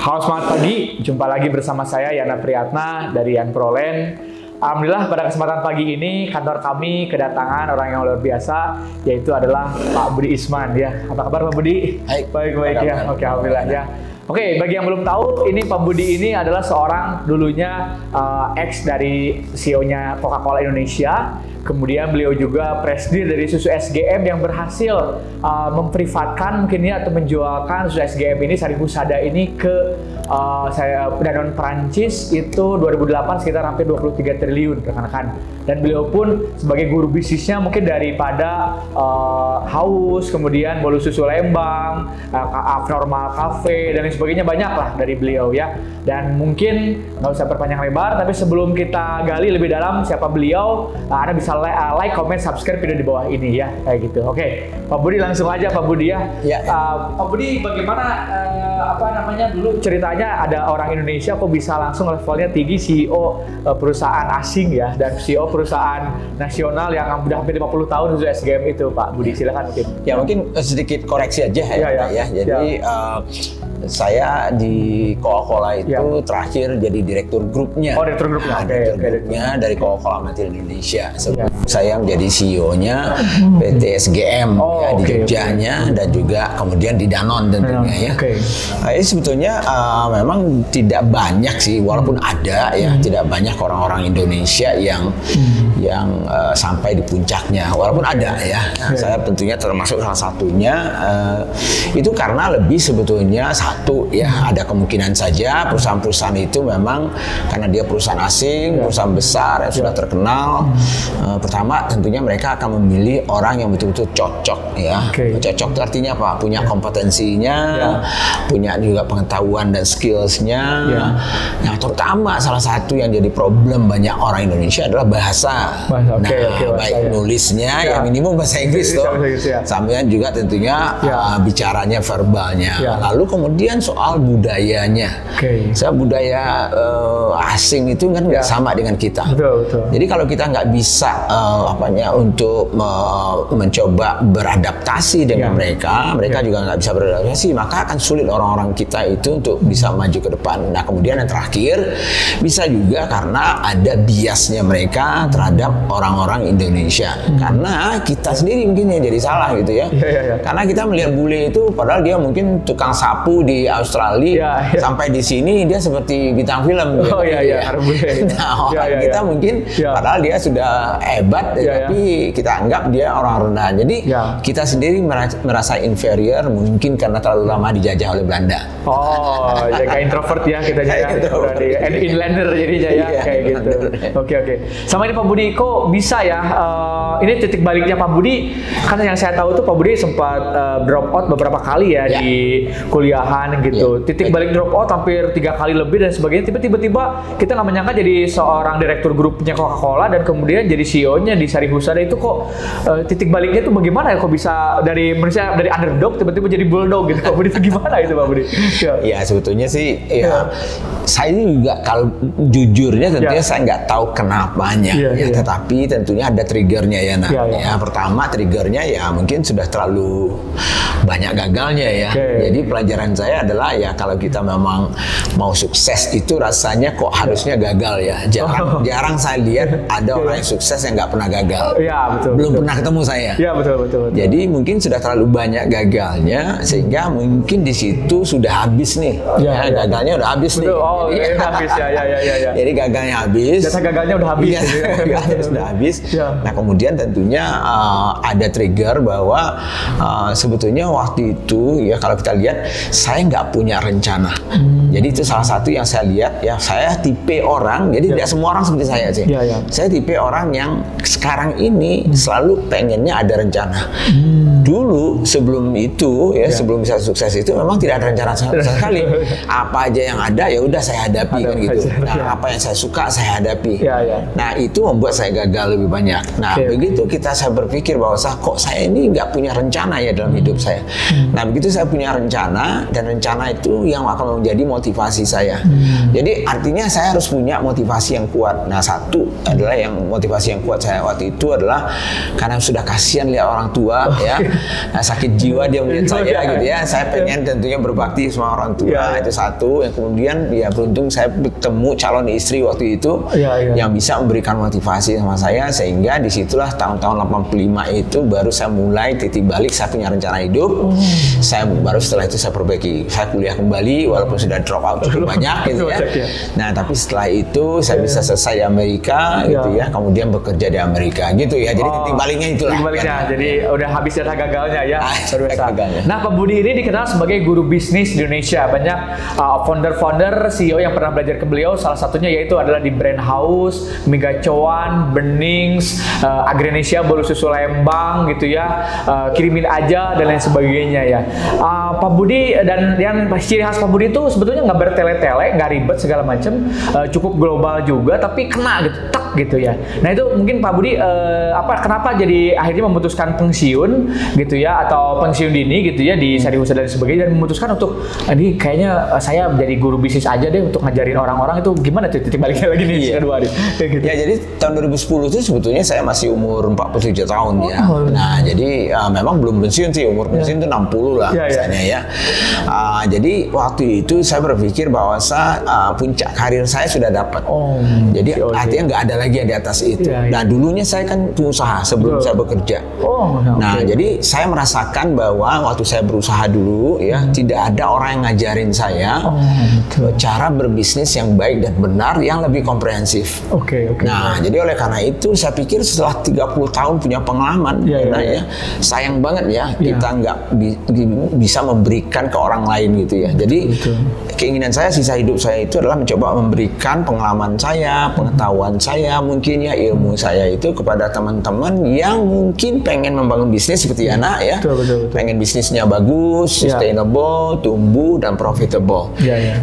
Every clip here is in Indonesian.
Halo, selamat pagi. Jumpa lagi bersama saya Yana Priyatna dari Young Proland. Alhamdulillah pada kesempatan pagi ini kantor kami kedatangan orang yang luar biasa, yaitu adalah Pak Budi Isman ya. Apa kabar Pak Budi? Baik ya. Oke, alhamdulillah ya. Oke, bagi yang belum tahu, ini Pak Budi ini adalah seorang dulunya ex dari CEO-nya Coca-Cola Indonesia. Kemudian beliau juga presdir dari susu SGM yang berhasil memprivatkan mungkin ya atau menjualkan susu SGM ini, Sari Husada ini ke Danone Prancis itu 2008 sekitar hampir 23 triliun rekan-rekan. Dan beliau pun sebagai guru bisnisnya mungkin daripada Haus, kemudian Bolu Susu Lembang, Abnormal Cafe dan lain sebagainya, banyak lah dari beliau ya. Dan mungkin nggak usah berpanjang lebar, tapi sebelum kita gali lebih dalam siapa beliau, Anda bisa like, comment, subscribe video di bawah ini ya, kayak gitu. Oke, Pak Budi langsung aja Pak Budi ya. Pak Budi, bagaimana dulu ceritanya ada orang Indonesia kok bisa langsung levelnya tinggi CEO perusahaan asing ya, dan CEO perusahaan nasional yang udah hampir 50 tahun susu SGM itu, Pak Budi, silakan mungkin. Ya mungkin sedikit koreksi aja ya. Jadi saya di Coca-Cola itu terakhir jadi direktur grupnya. Oh, direktur grupnya. Direktur grupnya dari Coca-Cola Amatil Indonesia. Saya menjadi CEO-nya PT SGM di Jogjanya dan juga kemudian di Danone tentunya ya. Ini sebetulnya memang tidak banyak sih, walaupun ada ya, tidak banyak orang-orang Indonesia yang sampai di puncaknya, walaupun ada ya. Saya tentunya termasuk salah satunya. Itu karena lebih sebetulnya satu ya, ada kemungkinan saja perusahaan-perusahaan itu memang karena dia perusahaan asing, perusahaan besar yang sudah terkenal. Pertama tentunya mereka akan memilih orang yang betul-betul cocok ya. Cocok itu artinya apa? Punya kompetensinya, punya juga pengetahuan dan skillsnya. Yang terutama salah satu yang jadi problem banyak orang Indonesia adalah bahasa. Baik nulisnya ya minimum bahasa Inggris toh, sampai juga tentunya bicaranya, verbalnya. Lalu kemudian soal budayanya. Saya budaya asing itu kan nggak sama dengan kita. Jadi kalau kita nggak bisa untuk mencoba beradaptasi dengan mereka juga nggak bisa beradaptasi, maka akan sulit orang-orang kita itu untuk bisa maju ke depan. Nah kemudian yang terakhir bisa juga karena ada biasnya mereka terhadap orang-orang Indonesia. Karena kita sendiri mungkin yang jadi salah gitu ya. Karena kita melihat bule itu padahal dia mungkin tukang sapu di Australia, sampai di sini dia seperti bintang film. Kita mungkin padahal dia sudah hebat, tapi kita anggap dia orang rendah. Jadi kita sendiri merasa inferior mungkin karena terlalu lama dijajah oleh Belanda. Kayak introvert ya kita ya. Inlander jadinya ya, kayak gitu. Oke. Sama ini Pak Budi, kok bisa ya? Ini titik baliknya Pak Budi, kan yang saya tahu tuh Pak Budi sempat drop out beberapa kali ya di kuliahan gitu. Titik balik drop out hampir 3 kali lebih dan sebagainya. Tiba-tiba kita nggak menyangka jadi seorang direktur grupnya Coca-Cola dan kemudian jadi CEO-nya di Sari Husada itu kok titik baliknya itu bagaimana ya? Kok bisa dari manusia dari underdog tiba-tiba jadi bulldog gitu Pak Budi, itu gimana itu Pak Budi? Ya sebetulnya sih saya juga kalau jujurnya tentunya saya nggak tahu kenapanya tetapi tentunya ada triggernya ya. Pertama triggernya ya mungkin sudah terlalu banyak gagalnya ya. Jadi pelajaran saya adalah ya kalau kita memang mau sukses itu rasanya kok harusnya gagal ya. Jarang saya lihat ada orang yang sukses yang nggak pernah gagal. Belum pernah ketemu saya. Betul. Jadi mungkin sudah terlalu banyak gagalnya sehingga mungkin di situ sudah habis nih. Gagalnya udah habis nih. Jadi gagalnya habis. Jasa gagalnya udah habis. Gagalnya sudah habis. Nah kemudian tentunya ada trigger bahwa sebetulnya waktu itu ya kalau kita lihat saya nggak punya rencana. Jadi itu salah satu yang saya lihat ya. Saya tipe orang, jadi tidak semua orang seperti saya sih. Saya tipe orang yang sekarang ini selalu pengennya ada rencana. Dulu sebelum itu ya sebelum bisa sukses itu memang tidak ada rencana sama sekali. Apa aja yang ada ya udah saya hadapi kan gitu. Nah apa yang saya suka saya hadapi. Nah itu membuat saya gagal lebih banyak. Nah begitu saya berpikir bahwa kok saya ini nggak punya rencana ya dalam hidup saya. Nah begitu saya punya rencana dan rencana itu yang akan menjadi motivasi motivasi saya. Jadi artinya saya harus punya motivasi yang kuat. Nah, satu adalah yang motivasi yang kuat saya waktu itu adalah karena sudah kasihan lihat orang tua ya, nah, sakit jiwa dia melihat saya gitu ya. Saya pengen tentunya berbakti sama orang tua, itu satu. Yang kemudian ya beruntung saya bertemu calon istri waktu itu yang bisa memberikan motivasi sama saya, sehingga disitulah tahun-tahun 85 itu baru saya mulai titik balik. Saya punya rencana hidup. Saya baru setelah itu saya perbaiki. Saya kuliah kembali walaupun sudah drop out cukup banyak gitu ya. Nah, tapi setelah itu saya bisa selesai di Amerika gitu ya. Kemudian bekerja di Amerika gitu ya. Jadi titik baliknya itulah. Titik baliknya. Jadi udah habis data gagalnya ya. Nah, Pak Budi ini dikenal sebagai guru bisnis di Indonesia. Banyak founder-founder CEO yang pernah belajar ke beliau. Salah satunya yaitu adalah di Brand House, Mega Cuan, Benings, Agrenesia, Bolu Susu Lembang gitu ya. Kirimin aja dan lain sebagainya ya. Pak Budi dan yang ciri khas Pak Budi itu sebetulnya nggak bertele-tele, nggak ribet segala macam, cukup global juga, tapi kena gitu, tek gitu ya. Nah itu mungkin Pak Budi kenapa jadi akhirnya memutuskan pensiun gitu ya, atau pensiun dini gitu ya di Sarihusa dan sebagainya, dan memutuskan untuk ini kayaknya saya menjadi guru bisnis aja deh untuk ngajarin orang-orang. Itu gimana tuh titik baliknya lagi nih kedua hari? Gitu. Ya jadi tahun 2010 itu sebetulnya saya masih umur 47 tahun ya. Nah jadi memang belum pensiun sih, umur pensiun itu 60 lah misalnya ya. Jadi waktu itu saya berpikir bahwa puncak karir saya sudah dapat. Jadi artinya nggak ada lagi yang di atas itu. Nah dulunya saya kan pengusaha sebelum saya bekerja. Nah jadi saya merasakan bahwa waktu saya berusaha dulu ya, tidak ada orang yang ngajarin saya cara berbisnis yang baik dan benar yang lebih komprehensif. Nah jadi oleh karena itu saya pikir setelah 30 tahun punya pengalaman, sayang banget ya kita nggak bisa memberikan ke orang lain gitu ya. Jadi keinginan saya sisa hidup saya itu adalah mencoba memberikan pengalaman saya, pengetahuan saya, mungkin ya ilmu saya itu kepada teman-teman yang mungkin pengen membangun bisnis seperti anak ya, pengen bisnisnya bagus, sustainable, tumbuh dan profitable.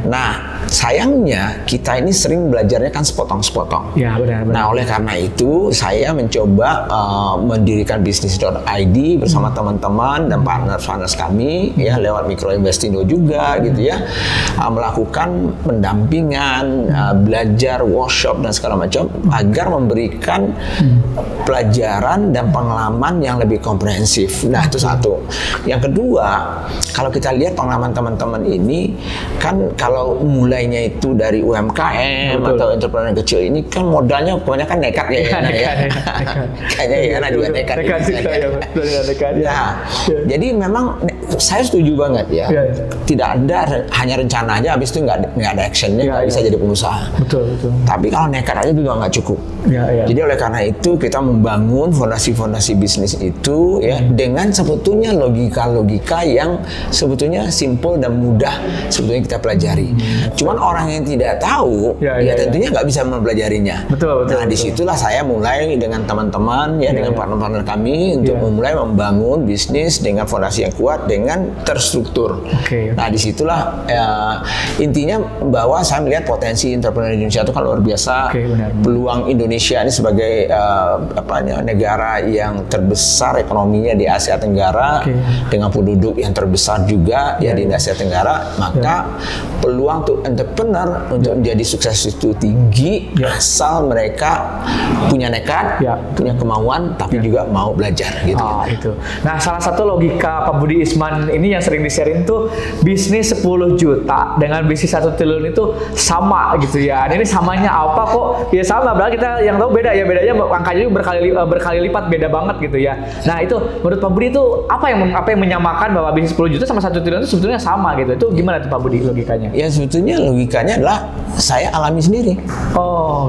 Nah sayangnya kita ini sering belajarnya kan sepotong-sepotong. Nah oleh karena itu saya mencoba mendirikan bisnis.id bersama teman-teman dan partner-partners kami ya, lewat Microinvestindo juga gitu ya, melakukan pendampingan, belajar, workshop dan segala macam agar memberikan pelajaran dan pengalaman yang lebih komprehensif. Nah itu satu. Yang kedua, kalau kita lihat pengalaman teman-teman ini kan kalau mulainya itu dari UMKM atau entrepreneur kecil ini kan modalnya kebanyakan nekat ya. Kayaknya ya juga nekat. Nah, jadi memang saya setuju banget ya. Tidak ada hanya rencana aja, habis itu nggak ada actionnya, nggak bisa jadi pengusaha. Tapi kalau nekat aja juga nggak cukup. Jadi oleh karena itu kita membangun fondasi-fondasi bisnis itu ya dengan sebetulnya logika-logika yang sebetulnya simple dan mudah sebetulnya kita pelajari. Cuman orang yang tidak tahu tentunya nggak bisa mempelajarinya. Nah disitulah saya mulai dengan teman-teman ya, dengan partner-partner kami untuk memulai membangun bisnis dengan fondasi yang kuat, dengan terstruktur. Nah disitulah intinya bahwa saya melihat potensi entrepreneur Indonesia itu kan luar biasa. Peluang Indonesia ini sebagai negara yang terbesar ekonominya di Asia Tenggara, dengan penduduk yang terbesar juga ya di Asia Tenggara, maka peluang untuk entrepreneur untuk menjadi sukses itu tinggi asal mereka punya nekat, punya kemauan, tapi juga mau belajar gitu. Nah salah satu logika Pak Budi Isman ini yang sering di-sharing tuh bisnis 10 juta dengan bisnis 1 triliun itu sama gitu ya. Ini samanya apa kok? Ya sama, berarti kita yang tahu beda ya, bedanya angkanya juga berkali lipat, beda banget gitu ya. Nah itu menurut Pak Budi itu apa yang menyamakan bahwa bisnis 10 juta sama 1 triliun itu sebetulnya sama gitu? Itu gimana tuh Pak Budi logikanya? Ya sebetulnya logikanya adalah saya alami sendiri.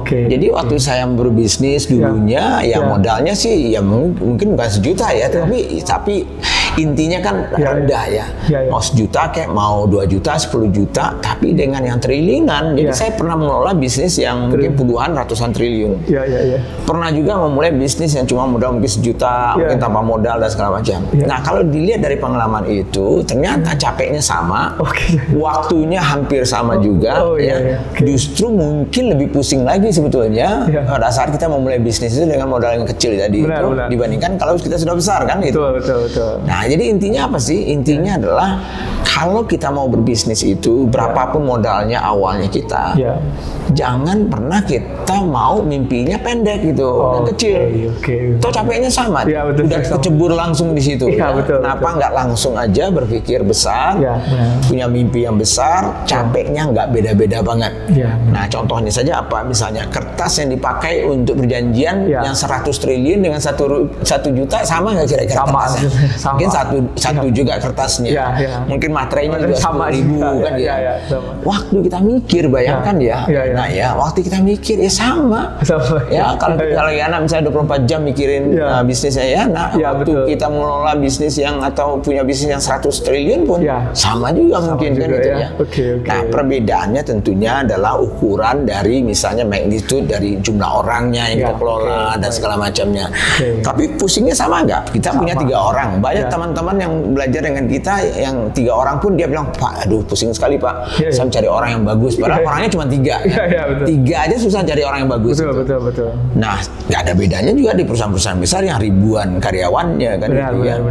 Jadi waktu saya berbisnis dulunya ya modalnya sih ya mungkin bukan sejuta ya, tapi intinya kan rendah ya. Mau sejuta kayak mau 2 juta, 10 juta, tapi dengan yang triliunan. Jadi saya pernah mengelola bisnis yang mungkin puluhan, ratusan triliun. Pernah juga memulai bisnis yang cuma modal mungkin sejuta, mungkin tanpa modal dan segala macam. Nah kalau dilihat dari pengalaman itu, ternyata capeknya sama, waktunya hampir sama juga. Justru mungkin lebih pusing lagi sebetulnya pada saat kita memulai bisnis itu dengan modal yang kecil tadi itu dibandingkan kalau kita sudah besar kan gitu. Nah Nah, jadi intinya apa sih? Intinya adalah kalau kita mau berbisnis itu, berapapun modalnya awalnya kita, jangan pernah kita mau mimpinya pendek gitu, dan kecil. Toh capeknya sama, udah kecebur langsung di situ. Kenapa nggak langsung aja berpikir besar, punya mimpi yang besar, capeknya nggak beda-beda banget. Nah, contohnya saja apa? Misalnya kertas yang dipakai untuk perjanjian yang 100 triliun dengan 1 juta sama nggak kira-kira kertasnya? Mungkin satu juga kertasnya. Mungkin materainya juga sama ribu kan ya. Waktu kita mikir, bayangkan ya. Nah ya, waktu kita mikir ya sama. Ya kalau Yana misalnya 24 jam mikirin bisnisnya Yana, waktu kita mengelola bisnis yang atau punya bisnis yang 100 triliun pun sama juga mungkin kan gitu ya. Nah, perbedaannya tentunya adalah ukuran dari misalnya magnitude dari jumlah orangnya yang kita kelola dan segala macamnya. Tapi pusingnya sama nggak? Kita punya 3 orang. Banyak teman-teman yang belajar dengan kita yang 3 orang pun dia bilang, Pak, aduh pusing sekali Pak, saya mencari orang yang bagus. Padahal orangnya cuma 3. 3 aja susah cari orang yang bagus. Betul. Nah, nggak ada bedanya juga di perusahaan-perusahaan besar yang ribuan karyawannya kan. Benar.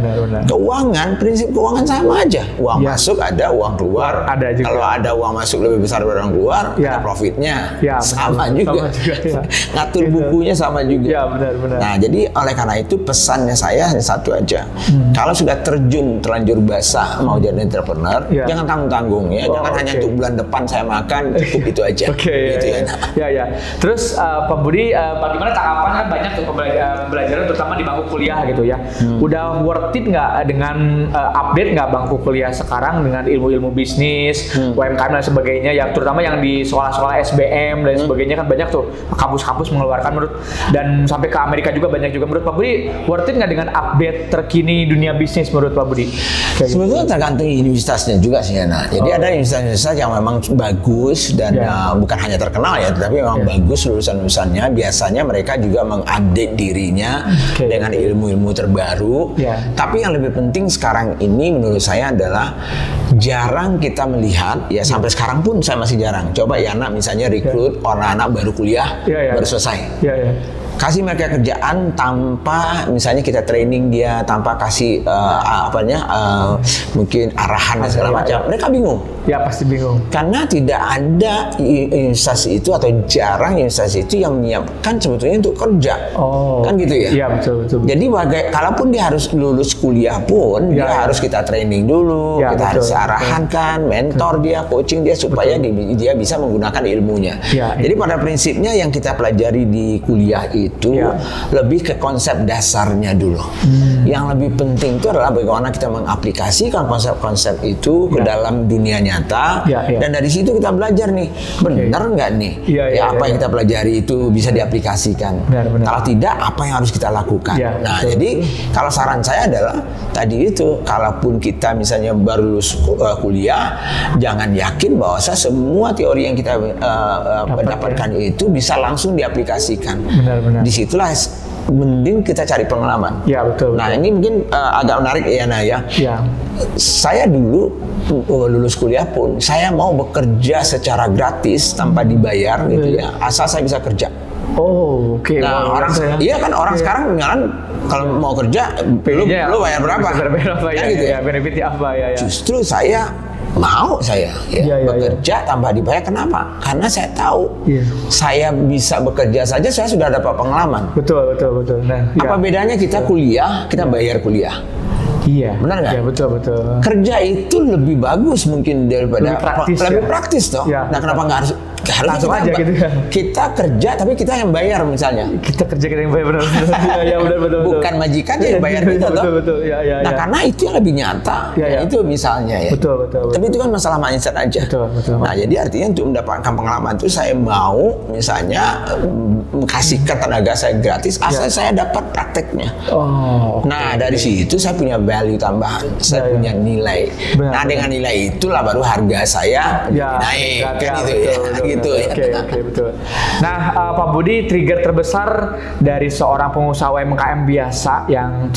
Keuangan, prinsip keuangan sama aja. Uang masuk ada, uang keluar ada juga. Kalau ada uang masuk lebih besar dari uang keluar, ada profitnya. Sama juga. Ngatur bukunya sama juga. Benar. Nah, jadi oleh karena itu pesannya saya hanya satu aja. Kalau sudah terlanjur basah mau jadi entrepreneur, jangan tanggung-tanggung ya. Jangan hanya untuk bulan depan saya makan, cukup itu aja. Gitu ya. Terus Pak Budi, bagaimana tanggapan kan banyak tuh pembelajaran terutama di bangku kuliah gitu ya. Udah worth it nggak dengan update nggak bangku kuliah sekarang dengan ilmu-ilmu bisnis, UMKM dan sebagainya, yang terutama yang di sekolah-sekolah SBM dan sebagainya kan banyak tuh kampus-kampus mengeluarkan dan sampai ke Amerika juga banyak juga. Menurut Pak Budi, worth it nggak dengan update terkini dunia bisnis menurut Pak Budi? Sebetulnya tergantung universitasnya juga sih Yana. Jadi ada universitas yang memang bagus dan bukan hanya terkenal ya, tetapi memang bagus lulusan-lulusannya. Biasanya mereka juga mengupdate dirinya dengan ilmu-ilmu terbaru. Tapi yang lebih penting sekarang ini menurut saya adalah jarang kita melihat ya, sampai sekarang pun saya masih jarang. Coba Yana misalnya rekrut orang-anak baru kuliah, baru selesai. Kasih mereka kerjaan tanpa misalnya kita training dia, tanpa kasih mungkin arahan dan segala macam. Mereka bingung. Pasti bingung. Karena tidak ada instansi itu atau jarang instansi itu yang menyiapkan sebetulnya untuk kerja. Kan gitu ya? Iya, betul. Jadi kalaupun dia harus lulus kuliah pun, dia harus kita training dulu, kita harus arahankan, mentor dia, coaching dia supaya dia bisa menggunakan ilmunya. Jadi pada prinsipnya yang kita pelajari di kuliah itu lebih ke konsep dasarnya dulu. Yang lebih penting itu adalah bagaimana kita mengaplikasikan konsep-konsep itu ke dalam dunia nyata, dan dari situ kita belajar nih, benar nggak nih apa yang kita pelajari itu bisa diaplikasikan. Kalau tidak, apa yang harus kita lakukan? Nah, jadi kalau saran saya adalah tadi itu, kalaupun kita misalnya baru lulus kuliah, jangan yakin bahwa semua teori yang kita dapatkan itu bisa langsung diaplikasikan. Disitulah mending kita cari pengalaman. Betul. Nah, ini mungkin agak menarik ya Nah ya. Saya dulu lulus kuliah pun saya mau bekerja secara gratis tanpa dibayar gitu ya, asal saya bisa kerja. Nah, orang sekarang kalau mau kerja lu bayar berapa? Kan gitu ya. Benefitnya apa ya? Justru saya bekerja tanpa dibayar. Kenapa? Karena saya tahu saya bisa bekerja saja, saya sudah dapat pengalaman. Betul. Nah, apa bedanya kita kuliah, kita bayar kuliah? Benar nggak? Betul. Kerja itu lebih bagus mungkin daripada lebih praktis toh. Nah, kenapa nggak harus langsung aja gitu ya? Kita kerja tapi kita yang bayar misalnya. Kita kerja kita yang bayar, benar. Betul. Bukan majikan yang bayar kita toh. Betul. Nah, karena itu yang lebih nyata. Itu misalnya ya. Betul. Tapi itu kan masalah mindset aja. Betul. Nah, jadi artinya untuk mendapatkan pengalaman itu saya mau misalnya kasihkan tenaga saya gratis asal saya dapat prakteknya. Nah, dari situ saya punya value tambahan, saya punya nilai. Nah, dengan nilai itulah baru harga saya naik. Gitu ya. gitu. Oke, betul. Nah, Pak Budi, trigger terbesar dari seorang pengusaha UMKM biasa yang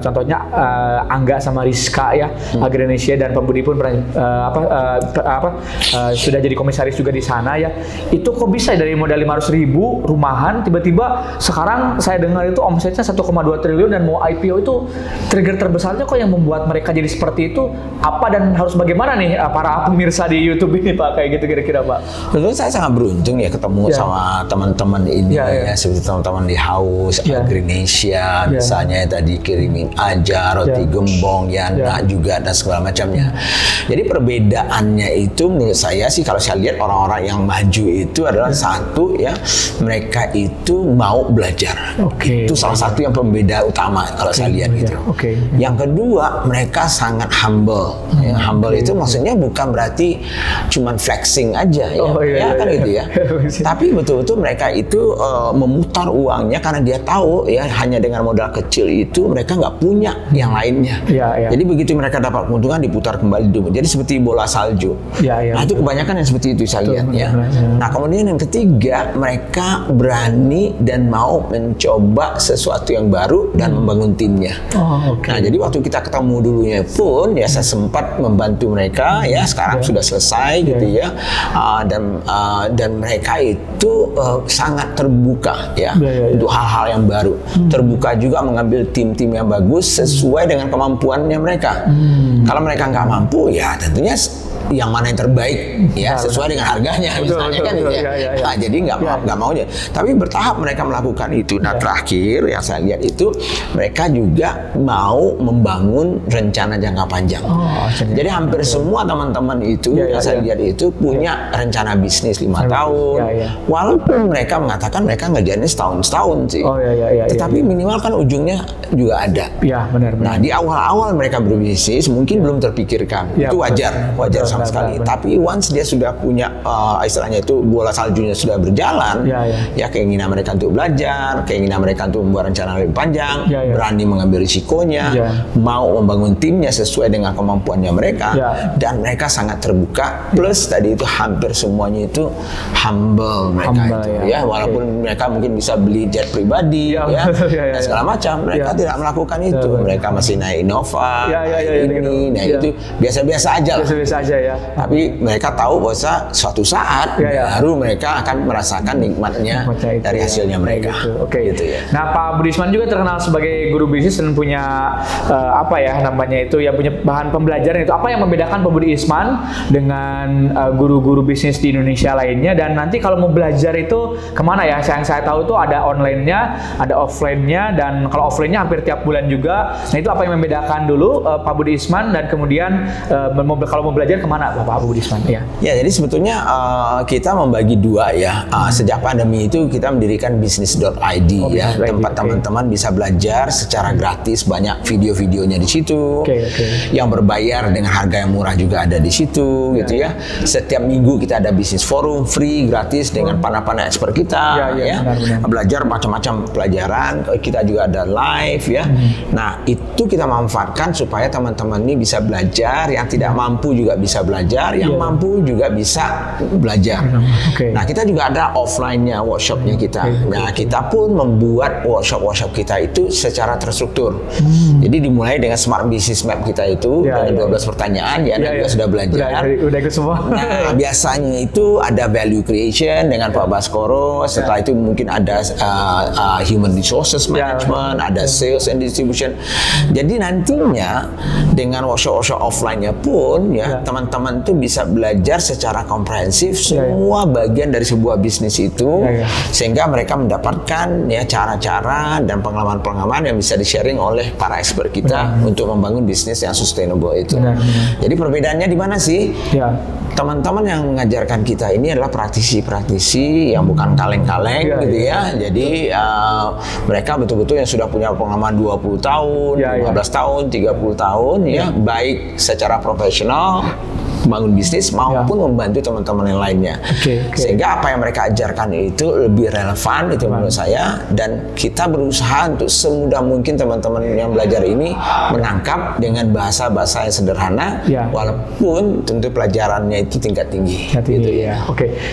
contohnya Angga sama Rizka ya, Agranesia, dan Pak Budi pun pernah sudah jadi komisaris juga di sana ya. Itu kok bisa dari modal 500.000 rumahan tiba-tiba sekarang saya dengar itu omsetnya 1,2 triliun dan mau IPO. Itu trigger terbesarnya kok yang membuat mereka jadi seperti itu apa, dan harus bagaimana nih para pemirsa di YouTube ini Pak, kayak gitu kira-kira Pak? Tentu saya sangat beruntung ya ketemu sama teman-teman ini ya, seperti teman-teman di Haus, Agranesia, misalnya tadi kirimin aja, roti gembong, Yana juga, dan segala macamnya. Jadi perbedaannya itu menurut saya sih, kalau saya lihat orang-orang yang maju itu adalah satu ya, mereka itu mau belajar. Itu salah satu yang pembeda utama kalau saya lihat gitu. Yang kedua, mereka sangat humble. Humble itu maksudnya bukan berarti cuman flexing aja kan gitu ya. Tapi betul-betul mereka itu memutar uangnya karena dia tahu ya hanya dengan modal kecil itu mereka nggak punya yang lainnya. Jadi begitu mereka dapat keuntungan diputar kembali dulu. Jadi seperti bola salju. Nah itu kebanyakan yang seperti itu saya lihat ya. Nah kemudian yang ketiga, mereka berani dan mau mencoba sesuatu yang baru dan membangun timnya. Nah jadi waktu kita ketemu dulunya pun ya saya sempat membantu mereka ya, sekarang sudah selesai gitu ya. Dan mereka itu sangat terbuka ya untuk hal-hal yang baru. Terbuka juga mengambil tim-tim yang bagus sesuai dengan kemampuannya mereka. Kalau mereka nggak mampu ya tentunya yang mana yang terbaik ya sesuai dengan harganya misalnya kan gitu ya. Nah, jadi nggak mau aja. Tapi bertahap mereka melakukan itu. Nah terakhir yang saya lihat itu mereka juga mau membangun rencana jangka panjang. Jadi hampir semua teman-teman itu yang saya lihat itu punya rencana bisnis 5 tahun. Walaupun mereka mengatakan mereka ngerjainnya setahun sih. Tetapi minimal kan ujungnya juga ada. Benar. Nah di awal-awal mereka berbisnis mungkin belum terpikirkan. Itu wajar sama sekali. Tapi once dia sudah punya istilahnya itu bola saljunya sudah berjalan, ya keinginan mereka untuk belajar, keinginan mereka untuk membuat rencana lebih panjang, berani mengambil risikonya, mau membangun timnya sesuai dengan kemampuannya mereka, dan mereka sangat terbuka. Plus tadi itu hampir semuanya itu humble mereka itu, ya walaupun mereka mungkin bisa beli jet pribadi, dan segala macam, mereka tidak melakukan itu. Mereka masih naik Innova, itu biasa-biasa aja. Tapi mereka tahu bahwa suatu saat baru mereka akan merasakan nikmatnya dari hasilnya mereka. Gitu ya. Nah, Pak Budisman juga terkenal sebagai guru bisnis dan punya punya bahan pembelajaran itu. Apa yang membedakan Pak Budisman dengan guru-guru bisnis di Indonesia lainnya? Dan nanti kalau mau belajar itu kemana ya? Yang saya tahu itu ada online-nya, ada offline-nya, dan kalau offline-nya hampir tiap bulan juga. Nah, itu apa yang membedakan dulu Pak Budisman, dan kemudian kalau mau belajar kemana Pak Budisman? Ya, jadi sebetulnya kita membagi dua ya. Sejak pandemi itu kita mendirikan bisnis.id tempat teman-teman bisa belajar secara gratis, banyak video-videonya di situ. Yang berbayar dengan harga yang murah juga ada di situ, gitu ya. Setiap minggu kita ada bisnis forum free gratis dengan pandai-pandai expert kita, benar. Belajar macam-macam pelajaran. Kita juga ada live ya. Nah itu kita manfaatkan supaya teman-teman ini bisa belajar, yang tidak mampu juga bisa belajar, yang mampu juga bisa belajar. Nah kita juga ada offline-nya, workshop-nya kita. Nah kita pun membuat workshop kita itu secara terstruktur. Jadi dimulai dengan Smart Business Map kita itu dengan 12 pertanyaan ya, juga sudah belajar. Udah ikut semua. Nah biasanya itu ada value creation dengan Pak Baskoro. Setelah itu mungkin ada human resources management, ada sales and distribution. Jadi nantinya dengan workshop offline-nya pun ya teman-teman tuh bisa belajar secara komprehensif semua bagian dari sebuah bisnis itu, sehingga mereka mendapatkan ya cara-cara dan pengalaman-pengalaman yang bisa di-sharing oleh para expert kita untuk membangun bisnis yang sustainable itu. Jadi perbedaannya di mana sih? Teman-teman yang mengajarkan kita ini adalah praktisi-praktisi yang bukan kaleng-kaleng gitu ya. Jadi mereka betul-betul yang sudah punya pengalaman 20 tahun, 15 tahun, 30 tahun ya, baik secara profesional membangun bisnis maupun membantu teman-teman yang lainnya. Sehingga apa yang mereka ajarkan itu lebih relevan itu menurut saya, dan kita berusaha untuk semudah mungkin teman-teman yang belajar ini menangkap dengan bahasa-bahasa yang sederhana, walaupun tentu pelajarannya itu tingkat tinggi. Gitu ya.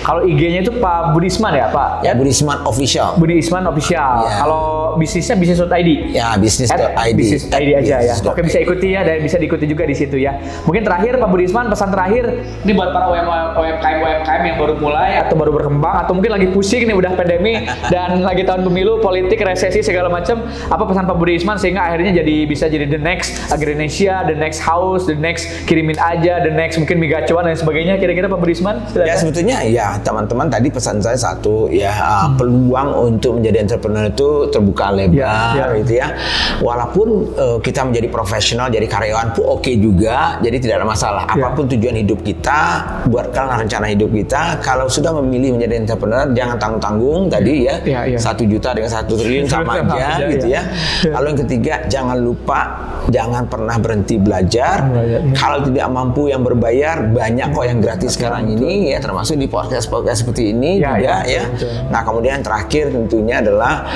Kalau IG-nya itu Pak Budi Isman ya, Pak? Ya, Budi Isman Official. Budi Isman Official. Kalau bisnisnya bisnis.id. Ya, bisnis.id. Bisnis.id aja ya. Bisa ikuti ya, dan bisa diikuti juga di situ ya. Mungkin terakhir Pak Budi Isman, pesan terakhir ini buat para UMKM yang baru mulai atau baru berkembang atau mungkin lagi pusing nih udah pandemi dan lagi tahun pemilu, politik, resesi segala macam. Apa pesan Pak Budi Isman sehingga akhirnya bisa jadi the next Agranesia, the next house, the next kirimin aja, the next mungkin Migacuan dan sebagainya. Kira-kira Pak Budi Isman? Ya sebetulnya ya teman-teman tadi pesan saya satu ya, peluang untuk menjadi entrepreneur itu terbuka lebar gitu ya. Walaupun kita menjadi profesional, jadi karyawan pun oke juga, jadi tidak ada masalah. Apapun tujuan hidup kita, buatkanlah rencana hidup kita. Kalau sudah memilih menjadi entrepreneur, jangan tanggung-tanggung tadi ya. 1 juta dengan 1 triliun sama aja gitu ya. Lalu yang ketiga, jangan lupa jangan pernah berhenti belajar. Kalau tidak mampu yang berbayar, banyak kok yang gratis sekarang ini ya, termasuk di podcast-podcast seperti ini juga ya. Nah, kemudian terakhir tentunya adalah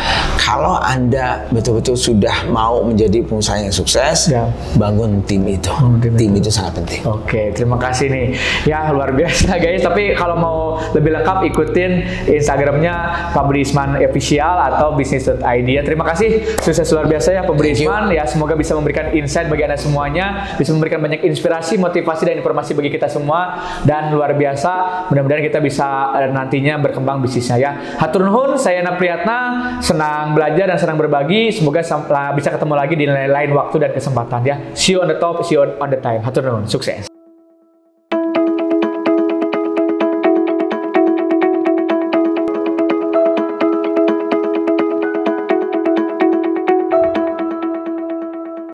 kalau Anda betul-betul sudah mau menjadi pengusaha yang sukses, bangun tim itu. Tim itu sangat penting. Terima kasih nih. Ya, luar biasa guys. Tapi kalau mau lebih lengkap ikutin Instagramnya Pak Budi Isman Official atau bisnis.id ya. Terima kasih. Sukses luar biasa ya Pak Budi Isman. Ya, semoga bisa memberikan insight bagi Anda semuanya, bisa memberikan banyak inspirasi, motivasi dan informasi bagi kita semua, dan luar biasa. Mudah-mudahan kita bisa nantinya berkembang bisnisnya ya. Hatur nuhun, saya Yana Priyatna, senang belajar dan senang berbagi. Semoga bisa ketemu lagi di lain waktu dan kesempatan ya. See you on the top, see you on the time. Hatur nuhun, sukses.